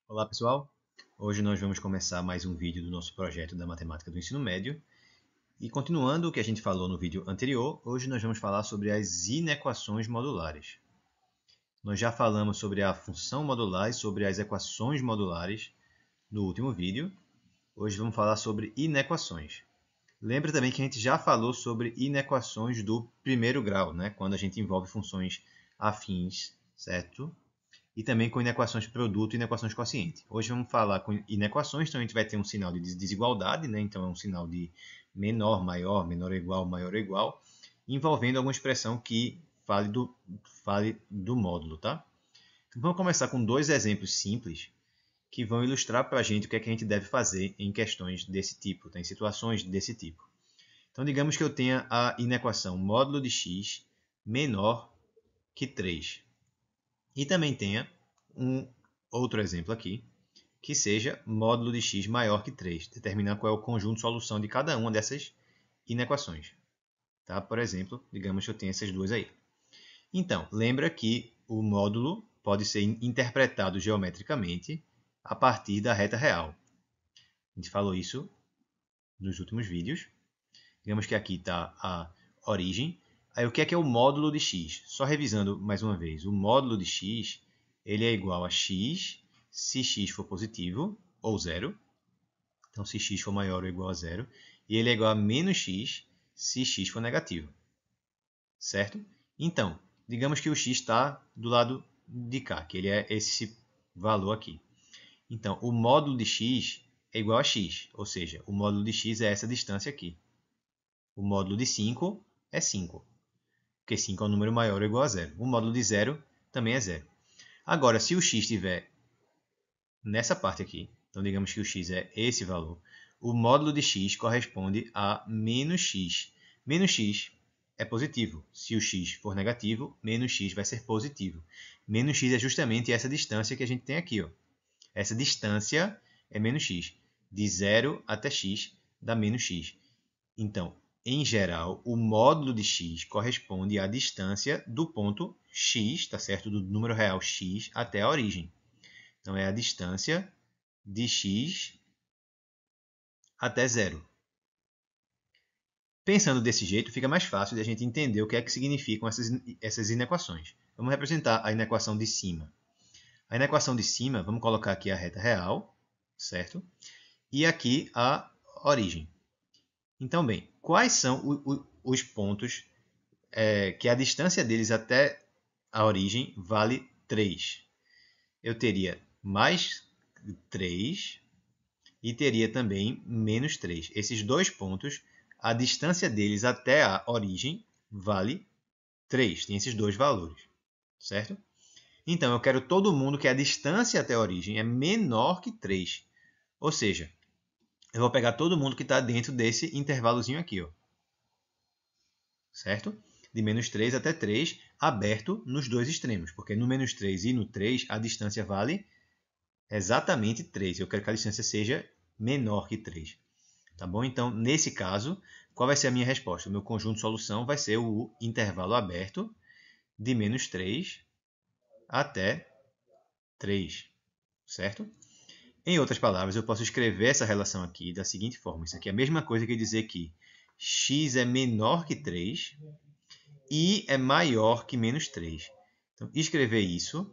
Olá pessoal, hoje nós vamos começar mais um vídeo do nosso projeto da matemática do ensino médio. E continuando o que a gente falou no vídeo anterior, hoje nós vamos falar sobre as inequações modulares. Nós já falamos sobre a função modular e sobre as equações modulares no último vídeo. Hoje vamos falar sobre inequações. Lembre também que a gente já falou sobre inequações do primeiro grau, né? Quando a gente envolve funções afins, certo? E também com inequações de produto e inequações de quociente. Hoje vamos falar com inequações, então a gente vai ter um sinal de desigualdade, né? Então é um sinal de menor, maior, menor ou igual, maior ou igual, envolvendo alguma expressão que fale do módulo. Tá? Então, vamos começar com dois exemplos simples que vão ilustrar para a gente o que é que a gente deve fazer em questões desse tipo, tá? Em situações desse tipo. Então, digamos que eu tenha a inequação módulo de x menor que 3. E também tenha um outro exemplo aqui, que seja módulo de x maior que 3, determinar qual é o conjunto de solução de cada uma dessas inequações. Tá? Por exemplo, digamos que eu tenho essas duas aí. Então, lembra que o módulo pode ser interpretado geometricamente a partir da reta real. A gente falou isso nos últimos vídeos. Digamos que aqui está a origem. Aí o que é o módulo de x? Só revisando mais uma vez. O módulo de x ele é igual a x se x for positivo ou zero. Então, se x for maior ou igual a zero. E ele é igual a menos x se x for negativo. Certo? Então, digamos que o x está do lado de cá, que ele é esse valor aqui. Então, o módulo de x é igual a x, ou seja, o módulo de x é essa distância aqui. O módulo de 5 é 5, porque 5 é um número maior ou igual a zero. O módulo de zero também é zero. Agora, se o x estiver nessa parte aqui, então digamos que o x é esse valor, o módulo de x corresponde a menos x. Menos x é positivo. Se o x for negativo, menos x vai ser positivo. Menos x é justamente essa distância que a gente tem aqui. Ó. Essa distância é menos x. De 0 até x dá menos x. Então, em geral, o módulo de x corresponde à distância do ponto x, tá certo? Do número real x até a origem. Então, é a distância de x até zero. Pensando desse jeito, fica mais fácil de a gente entender o que é que significam essas inequações. Vamos representar a inequação de cima. A inequação de cima, vamos colocar aqui a reta real, certo? E aqui a origem. Então, bem, quais são os pontos que a distância deles até a origem vale 3? Eu teria mais 3 e teria também menos 3. Esses dois pontos, a distância deles até a origem vale 3. Tem esses dois valores, certo? Então, eu quero todo mundo que a distância até a origem é menor que 3. Ou seja, eu vou pegar todo mundo que está dentro desse intervalozinho aqui, ó. Certo? De menos 3 até 3, aberto nos dois extremos, porque no menos 3 e no 3 a distância vale exatamente 3. Eu quero que a distância seja menor que 3. Tá bom? Então, nesse caso, qual vai ser a minha resposta? O meu conjunto de solução vai ser o intervalo aberto de menos 3 até 3. Certo? Em outras palavras, eu posso escrever essa relação aqui da seguinte forma. Isso aqui é a mesma coisa que dizer que x é menor que 3 e é maior que menos 3. Então, escrever isso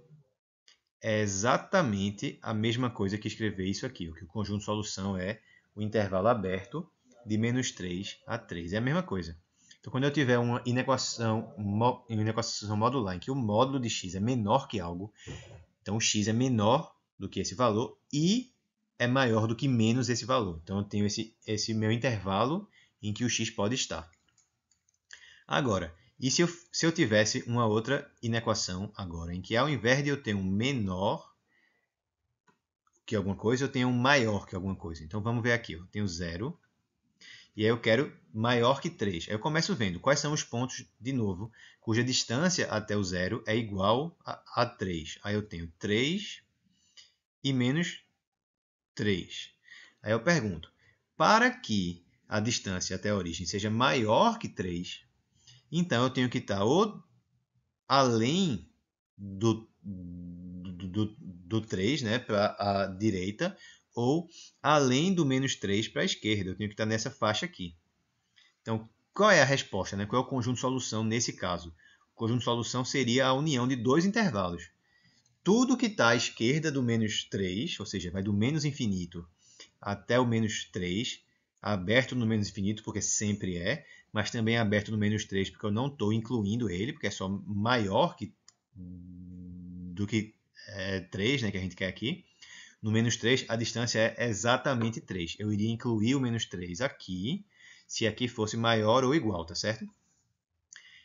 é exatamente a mesma coisa que escrever isso aqui. O que o conjunto de solução é o intervalo aberto de menos 3 a 3. É a mesma coisa. Então, quando eu tiver uma inequação modular em que o módulo de x é menor que algo, então o x é menor do que esse valor e é maior do que menos esse valor. Então, eu tenho esse meu intervalo em que o x pode estar. Agora, e se eu tivesse uma outra inequação agora, em que ao invés de eu ter um menor que alguma coisa, eu tenho um maior que alguma coisa. Então, vamos ver aqui. Eu tenho 0 e aí eu quero maior que 3. Aí eu começo vendo quais são os pontos, de novo, cuja distância até o zero é igual a 3. Aí eu tenho 3 e menos 3. Aí eu pergunto, para que a distância até a origem seja maior que 3, então eu tenho que estar ou além do do 3, né, para a direita, ou além do menos 3 para a esquerda. Eu tenho que estar nessa faixa aqui. Então, qual é a resposta, né? Qual é o conjunto de solução nesse caso? O conjunto de solução seria a união de dois intervalos. Tudo que está à esquerda do menos 3, ou seja, vai do menos infinito até o menos 3, aberto no menos infinito, porque sempre é, mas também é aberto no menos 3, porque eu não estou incluindo ele, porque é só maior do que 3, né, que a gente quer aqui. No menos 3, a distância é exatamente 3. Eu iria incluir o menos 3 aqui, se aqui fosse maior ou igual, tá certo?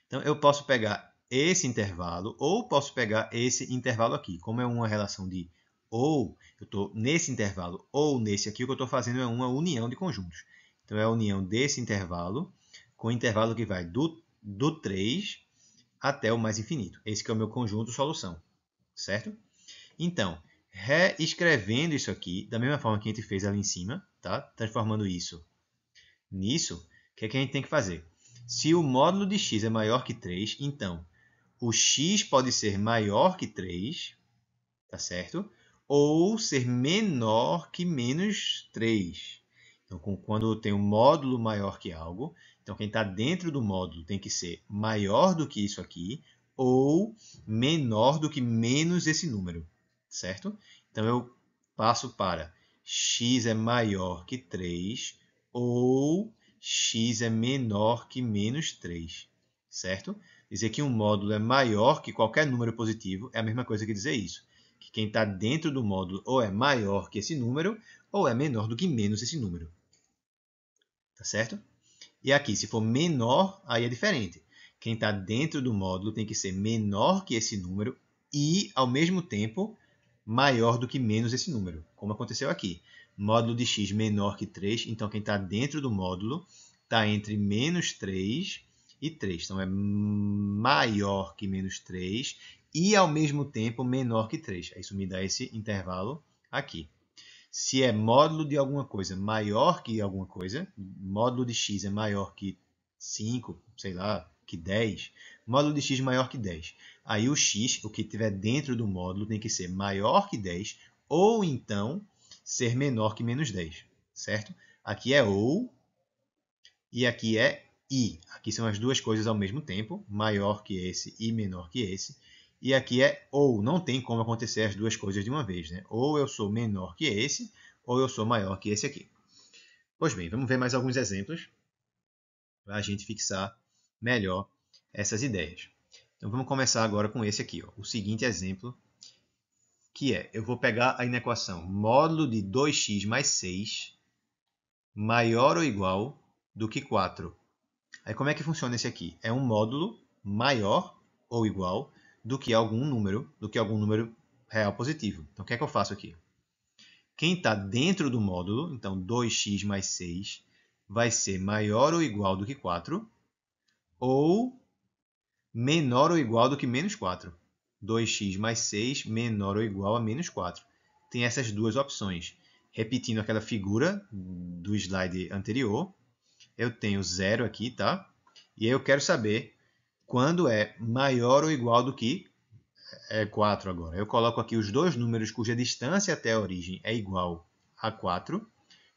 Então, eu posso pegar esse intervalo ou posso pegar esse intervalo aqui. Como é uma relação de ou, eu estou nesse intervalo ou nesse aqui, o que eu estou fazendo é uma união de conjuntos. Então, é a união desse intervalo com o intervalo que vai do 3 até o mais infinito. Esse que é o meu conjunto solução, certo? Então, reescrevendo isso aqui, da mesma forma que a gente fez ali em cima, tá? Transformando isso nisso, o que é que a gente tem que fazer? Se o módulo de x é maior que 3, então o x pode ser maior que 3, tá certo? Ou ser menor que menos 3. Então, quando tem um módulo maior que algo, então quem está dentro do módulo tem que ser maior do que isso aqui, ou menor do que menos esse número, certo? Então, eu passo para x é maior que 3, ou x é menor que menos 3, certo? Dizer que um módulo é maior que qualquer número positivo é a mesma coisa que dizer isso. Que quem está dentro do módulo ou é maior que esse número, ou é menor do que menos esse número. Tá certo? E aqui, se for menor, aí é diferente. Quem está dentro do módulo tem que ser menor que esse número e, ao mesmo tempo, maior do que menos esse número, como aconteceu aqui. Módulo de x menor que 3, então quem está dentro do módulo está entre menos 3 e 3. Então, é maior que menos 3 e, ao mesmo tempo, menor que 3. Isso me dá esse intervalo aqui. Se é módulo de alguma coisa maior que alguma coisa, módulo de x é maior que 5, sei lá, que 10, módulo de x maior que 10. Aí o x, o que estiver dentro do módulo, tem que ser maior que 10 ou então ser menor que menos 10, certo? Aqui é ou e aqui é e. Aqui são as duas coisas ao mesmo tempo, maior que esse e menor que esse. E aqui é ou, não tem como acontecer as duas coisas de uma vez, né? Ou eu sou menor que esse, ou eu sou maior que esse aqui. Pois bem, vamos ver mais alguns exemplos para a gente fixar melhor essas ideias. Então vamos começar agora com esse aqui, ó. O seguinte exemplo, que é, eu vou pegar a inequação módulo de 2x mais 6 maior ou igual do que 4. Aí como é que funciona esse aqui? É um módulo maior ou igual do que algum número real positivo. Então o que é que eu faço aqui? Quem está dentro do módulo, então 2x mais 6, vai ser maior ou igual do que 4, ou menor ou igual do que menos 4. 2x mais 6 menor ou igual a menos 4. Tem essas duas opções. Repetindo aquela figura do slide anterior, eu tenho 0 aqui, tá? E aí eu quero saber quando é maior ou igual do que 4 agora. Eu coloco aqui os dois números cuja distância até a origem é igual a 4.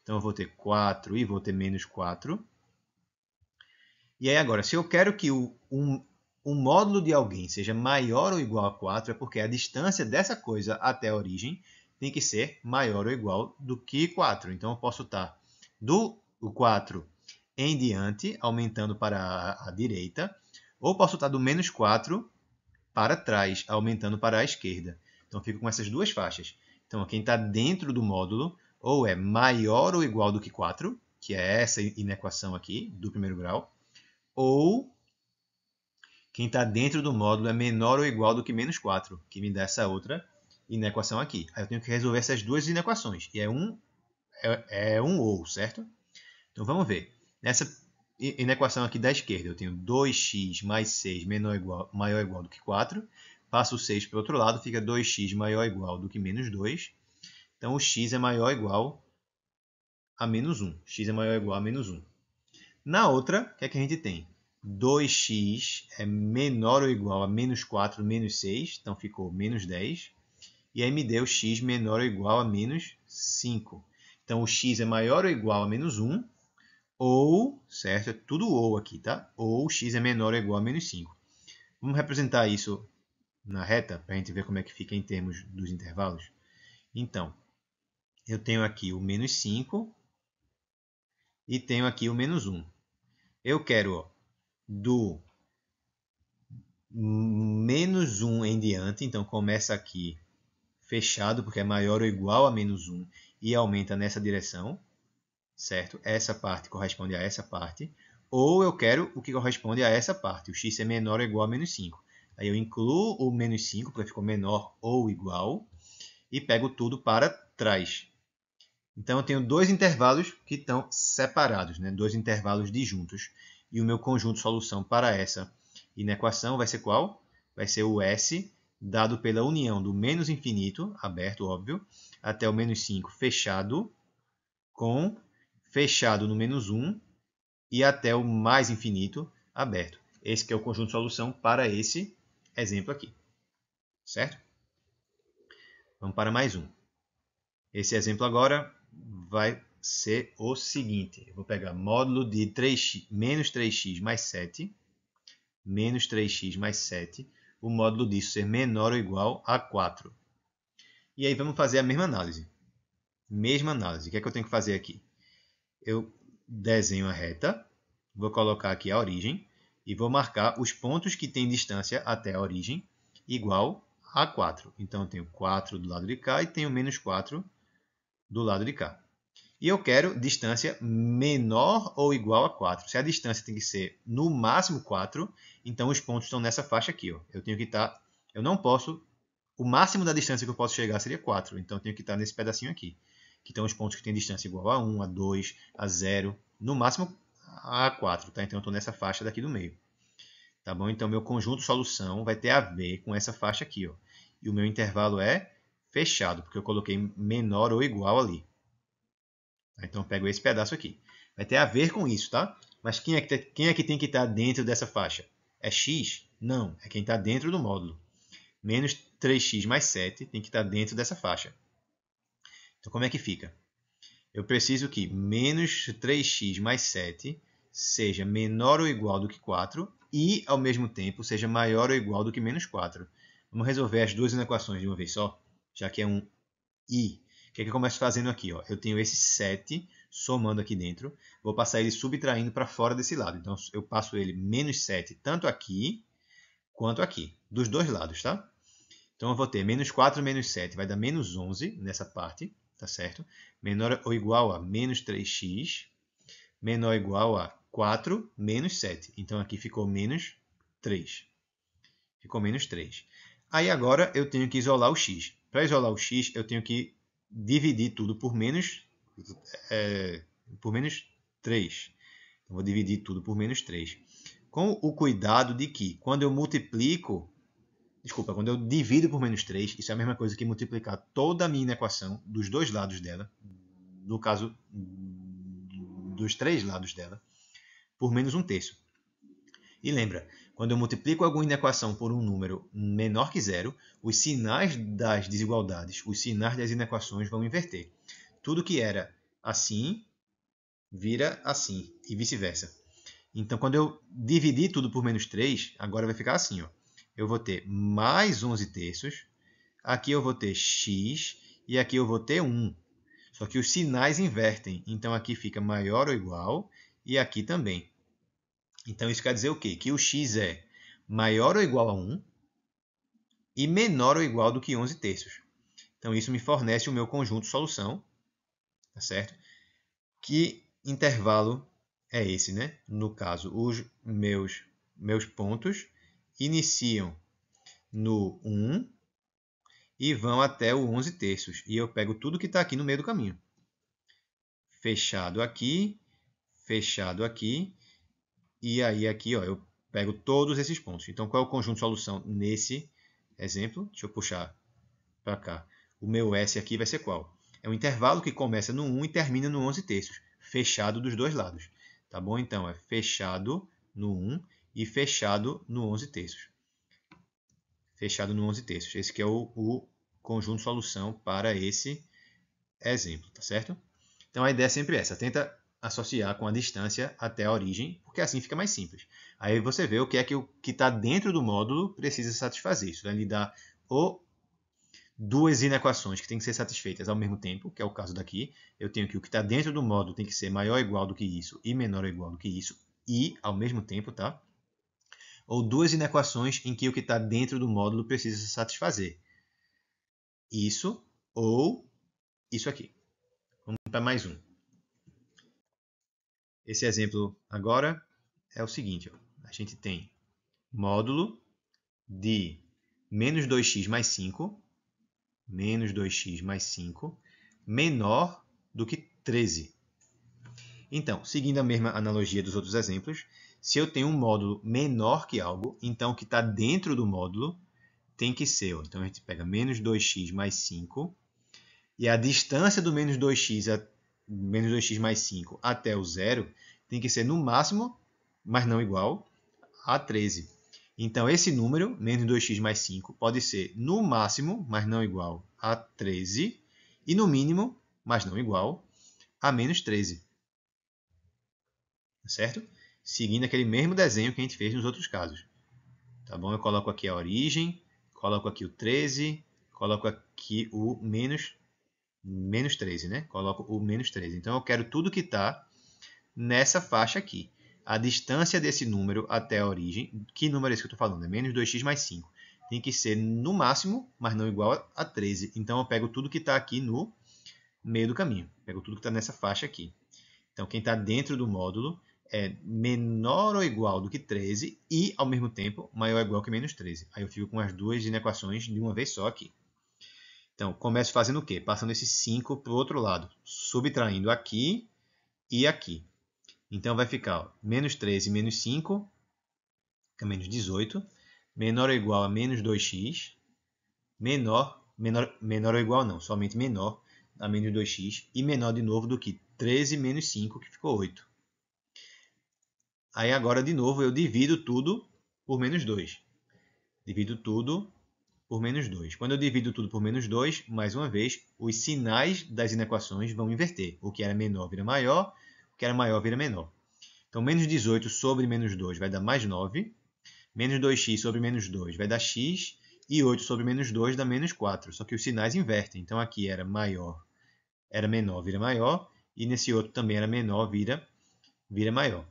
Então, eu vou ter 4 e vou ter menos 4. E aí agora, se eu quero que um módulo de alguém seja maior ou igual a 4, é porque a distância dessa coisa até a origem tem que ser maior ou igual do que 4. Então, eu posso estar do 4 em diante, aumentando para a direita, ou posso estar do menos 4 para trás, aumentando para a esquerda. Então, eu fico com essas duas faixas. Então, quem está dentro do módulo ou é maior ou igual do que 4, que é essa inequação aqui, do primeiro grau, ou quem está dentro do módulo é menor ou igual do que menos 4, que me dá essa outra inequação aqui. Aí eu tenho que resolver essas duas inequações. E é um ou, certo? Então, vamos ver. Nessa inequação aqui da esquerda, eu tenho 2x mais 6 maior ou igual do que 4. Passo o 6 para o outro lado, fica 2x maior ou igual do que menos 2. Então, o x é maior ou igual a menos 1. X é maior ou igual a menos 1. Na outra, o que é que a gente tem? 2x é menor ou igual a menos 4 menos 6. Então, ficou menos 10. e aí me deu x menor ou igual a menos 5. Então, o x é maior ou igual a menos 1, ou, certo? É tudo ou aqui, tá? Ou x é menor ou igual a menos 5. Vamos representar isso na reta, para a gente ver como é que fica em termos dos intervalos. Então, eu tenho aqui o menos 5 e tenho aqui o menos 1. Eu quero do menos 1 em diante, então começa aqui fechado, porque é maior ou igual a menos 1, e aumenta nessa direção, certo? Essa parte corresponde a essa parte. Ou eu quero o que corresponde a essa parte, o x é menor ou igual a menos 5. Aí eu incluo o menos 5, porque ficou menor ou igual, e pego tudo para trás. Então eu tenho dois intervalos que estão separados, né? Dois intervalos disjuntos. E o meu conjunto de solução para essa inequação vai ser qual? Vai ser o S, dado pela união do menos infinito, aberto, óbvio, até o menos 5, fechado, com fechado no menos 1, e até o mais infinito, aberto. Esse que é o conjunto de solução para esse exemplo aqui. Certo? Vamos para mais um. Esse exemplo agora vai ser o seguinte. Eu vou pegar módulo de 3x, menos 3x mais 7, menos 3x mais 7, o módulo disso ser menor ou igual a 4. E aí vamos fazer a mesma análise. Mesma análise. O que é que eu tenho que fazer aqui? Eu desenho a reta, vou colocar aqui a origem e vou marcar os pontos que têm distância até a origem igual a 4. Então, eu tenho 4 do lado de cá e tenho menos 4 do lado de cá. E eu quero distância menor ou igual a 4. Se a distância tem que ser no máximo 4, então os pontos estão nessa faixa aqui. Ó. Eu tenho que estar... Eu não posso... O máximo da distância que eu posso chegar seria 4. Então eu tenho que estar nesse pedacinho aqui. Que estão os pontos que têm distância igual a 1, a 2, a 0. No máximo a 4. Tá? Então eu estou nessa faixa daqui do meio. Tá bom? Então meu conjunto de solução vai ter a ver com essa faixa aqui. Ó. E o meu intervalo é fechado, porque eu coloquei menor ou igual ali. Então eu pego esse pedaço aqui. Vai ter a ver com isso, tá? Mas quem é que tem que estar dentro dessa faixa? É x? Não, é quem está dentro do módulo. Menos 3x mais 7 tem que estar dentro dessa faixa. Então como é que fica? Eu preciso que menos 3x mais 7 seja menor ou igual do que 4 e, ao mesmo tempo, seja maior ou igual do que menos 4. Vamos resolver as duas equações de uma vez só, já que é um i. O que é que eu começo fazendo aqui? Ó? Eu tenho esse 7 somando aqui dentro. Vou passar ele subtraindo para fora desse lado. Então, eu passo ele menos 7 tanto aqui quanto aqui. Dos dois lados, tá? Então, eu vou ter menos 4 menos 7 vai dar menos 11 nessa parte. Tá certo? Menor ou igual a menos 3x. Menor ou igual a 4 menos 7. Então, aqui ficou menos 3. Ficou menos 3. Aí, agora, eu tenho que isolar o x. Para isolar o x, eu tenho que dividir tudo por menos 3. Então, vou dividir tudo por menos 3. Com o cuidado de que, quando eu divido por menos 3, isso é a mesma coisa que multiplicar toda a minha equação dos dois lados dela, no caso, dos três lados dela, por menos 1/3. E lembra, quando eu multiplico alguma inequação por um número menor que zero, os sinais das desigualdades, os sinais das inequações vão inverter. Tudo que era assim, vira assim, e vice-versa. Então, quando eu dividir tudo por menos 3, agora vai ficar assim. Ó. Eu vou ter mais 11/3, aqui eu vou ter x, e aqui eu vou ter 1. Só que os sinais invertem. Então, aqui fica maior ou igual, e aqui também. Então, isso quer dizer o quê? Que o x é maior ou igual a 1 e menor ou igual do que 11/3. Então, isso me fornece o meu conjunto de solução. Tá certo? Que intervalo é esse, né? No caso, os meus pontos iniciam no 1 e vão até o 11/3. E eu pego tudo que está aqui no meio do caminho. Fechado aqui, e aí aqui ó, eu pego todos esses pontos. Então, qual é o conjunto de solução nesse exemplo? Deixa eu puxar para cá. O meu S aqui vai ser qual? É um intervalo que começa no 1 e termina no 11/3. Fechado dos dois lados. Tá bom? Então, é fechado no 1 e fechado no 11/3. Fechado no 11/3. Esse que é o conjunto de solução para esse exemplo, tá certo? Então a ideia é sempre essa, tenta associar com a distância até a origem, porque assim fica mais simples. Aí você vê o que é que o que está dentro do módulo precisa satisfazer isso. Ele dá ou duas inequações que têm que ser satisfeitas ao mesmo tempo, que é o caso daqui. Eu tenho que o que está dentro do módulo tem que ser maior ou igual do que isso e menor ou igual do que isso, e ao mesmo tempo, tá? Ou duas inequações em que o que está dentro do módulo precisa satisfazer. Isso ou isso aqui. Vamos para mais um. Esse exemplo agora é o seguinte. Ó. A gente tem módulo de menos 2x mais 5, menos 2x mais 5, menor do que 13. Então, seguindo a mesma analogia dos outros exemplos, se eu tenho um módulo menor que algo, então o que está dentro do módulo tem que ser. Ó, então a gente pega menos 2x mais 5, e a distância do menos 2x mais 5 até o zero tem que ser no máximo, mas não igual, a 13. Então, esse número, menos 2x mais 5, pode ser no máximo, mas não igual, a 13, e no mínimo, mas não igual, a menos 13. Certo? Seguindo aquele mesmo desenho que a gente fez nos outros casos. Tá bom? Eu coloco aqui a origem, coloco aqui o 13, coloco aqui o menos 13, né? Coloco o menos 13. Então, eu quero tudo que está nessa faixa aqui. A distância desse número até a origem, que número é esse que eu estou falando? É menos 2x mais 5. Tem que ser no máximo, mas não igual a 13. Então, eu pego tudo que está aqui no meio do caminho. Pego tudo que está nessa faixa aqui. Então, quem está dentro do módulo é menor ou igual do que 13 e, ao mesmo tempo, maior ou igual que menos 13. Aí eu fico com as duas inequações de uma vez só aqui. Então, começo fazendo o quê? Passando esse 5 para o outro lado, subtraindo aqui e aqui. Então, vai ficar ó, menos 13 menos 5, que é menos 18, menor ou igual a menos 2x, menor ou igual não, somente menor a menos 2x, e menor de novo do que 13 menos 5, que ficou 8. Aí agora, de novo, eu divido tudo por menos 2. Divido tudo por menos 2. Quando eu divido tudo por menos 2, mais uma vez, os sinais das inequações vão inverter. O que era menor vira maior, o que era maior vira menor. Então, menos 18 sobre menos 2 vai dar mais 9. Menos 2x sobre menos 2 vai dar x. E 8 sobre menos 2 dá menos 4. Só que os sinais invertem. Então, aqui era menor, vira maior. E nesse outro também era menor, vira maior.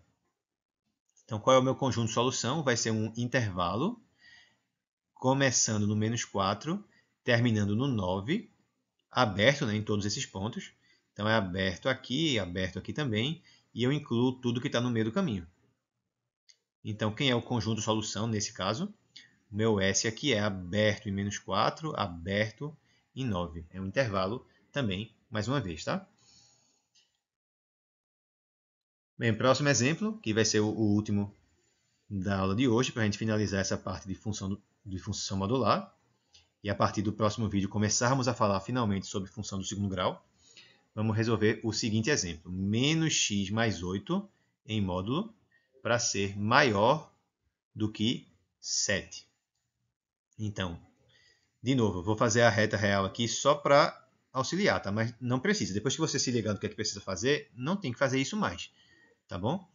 Então, qual é o meu conjunto de solução? Vai ser um intervalo, começando no menos 4, terminando no 9, aberto, né, em todos esses pontos. Então, é aberto aqui também, e eu incluo tudo que está no meio do caminho. Então, quem é o conjunto de solução nesse caso? O meu S aqui é aberto em menos 4, aberto em 9. É um intervalo também, mais uma vez, tá? Bem, próximo exemplo, que vai ser o último da aula de hoje, para a gente finalizar essa parte de função modular. E a partir do próximo vídeo começarmos a falar finalmente sobre função do segundo grau. Vamos resolver o seguinte exemplo. Menos x mais 8 em módulo para ser maior do que 7. Então, de novo, eu vou fazer a reta real aqui só para auxiliar, tá? Mas não precisa. Depois que você se ligar do que é que precisa fazer, não tem que fazer isso mais, tá bom?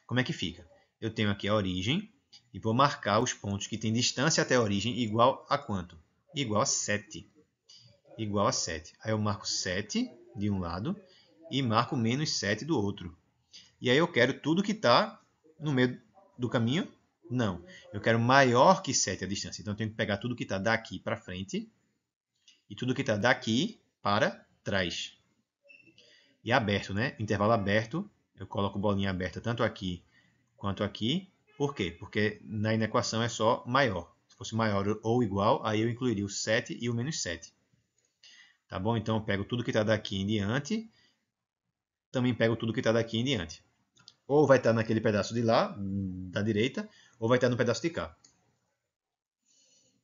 Como é que fica? Eu tenho aqui a origem e vou marcar os pontos que têm distância até a origem igual a quanto? Igual a 7. Igual a 7. Aí eu marco 7 de um lado e marco menos 7 do outro. E aí eu quero tudo que está no meio do caminho? Não. Eu quero maior que 7 a distância. Então eu tenho que pegar tudo que está daqui para frente e tudo que está daqui para trás. E aberto, né? Intervalo aberto. Eu coloco bolinha aberta tanto aqui quanto aqui. Por quê? Porque na inequação é só maior. Se fosse maior ou igual, aí eu incluiria o 7 e o menos 7. Tá bom? Então eu pego tudo que está daqui em diante. Também pego tudo que está daqui em diante. Ou vai estar naquele pedaço de lá, da direita, ou vai estar no pedaço de cá.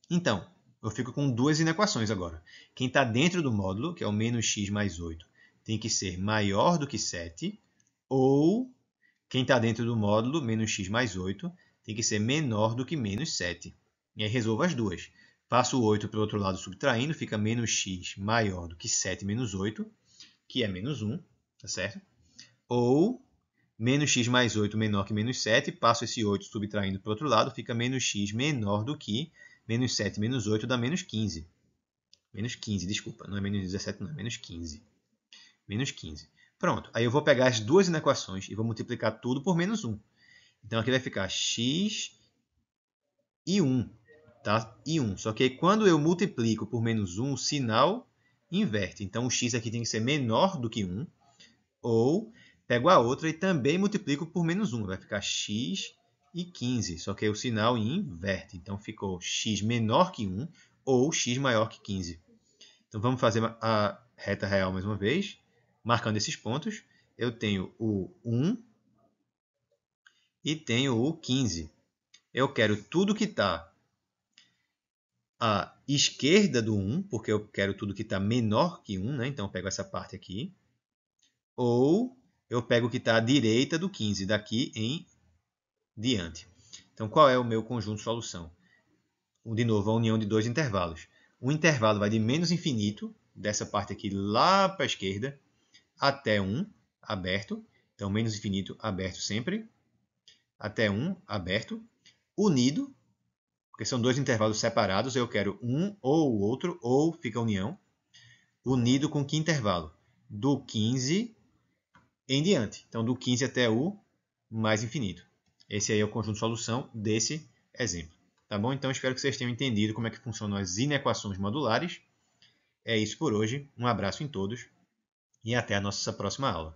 Então, eu fico com duas inequações agora. Quem está dentro do módulo, que é o menos x mais 8, tem que ser maior do que 7, ou quem está dentro do módulo, menos x mais 8, tem que ser menor do que menos 7. E aí resolvo as duas. Passo o 8 para o outro lado subtraindo, fica menos x maior do que 7 menos 8, que é menos 1, tá certo? Ou menos x mais 8 menor que menos 7, passo esse 8 subtraindo para o outro lado, fica menos x menor do que menos 7 menos 8 dá menos 15. Menos 15, desculpa, não é menos 17 não, é menos 15. Menos 15. Pronto, aí eu vou pegar as duas inequações e vou multiplicar tudo por menos 1. Então aqui vai ficar x e 1. Tá? E 1. Só que aí, quando eu multiplico por menos 1, o sinal inverte. Então o x aqui tem que ser menor do que 1. Ou pego a outra e também multiplico por menos 1. Vai ficar x e 15. Só que aí o sinal inverte. Então ficou x menor que 1 ou x maior que 15. Então vamos fazer a reta real mais uma vez. Marcando esses pontos, eu tenho o 1 e tenho o 15. Eu quero tudo que está à esquerda do 1, porque eu quero tudo que está menor que 1, né? Então eu pego essa parte aqui. Ou eu pego o que está à direita do 15, daqui em diante. Então qual é o meu conjunto de solução? De novo, a união de dois intervalos. O intervalo vai de menos infinito, dessa parte aqui lá para a esquerda, até 1, aberto. Então, menos infinito, aberto sempre. Até 1, aberto. Unido, porque são dois intervalos separados. Eu quero um ou o outro, ou fica união. Unido com que intervalo? Do 15 em diante. Então, do 15 até o mais infinito. Esse aí é o conjunto de solução desse exemplo. Tá bom? Então, espero que vocês tenham entendido como é que funcionam as inequações modulares. É isso por hoje. Um abraço em todos e até a nossa próxima aula.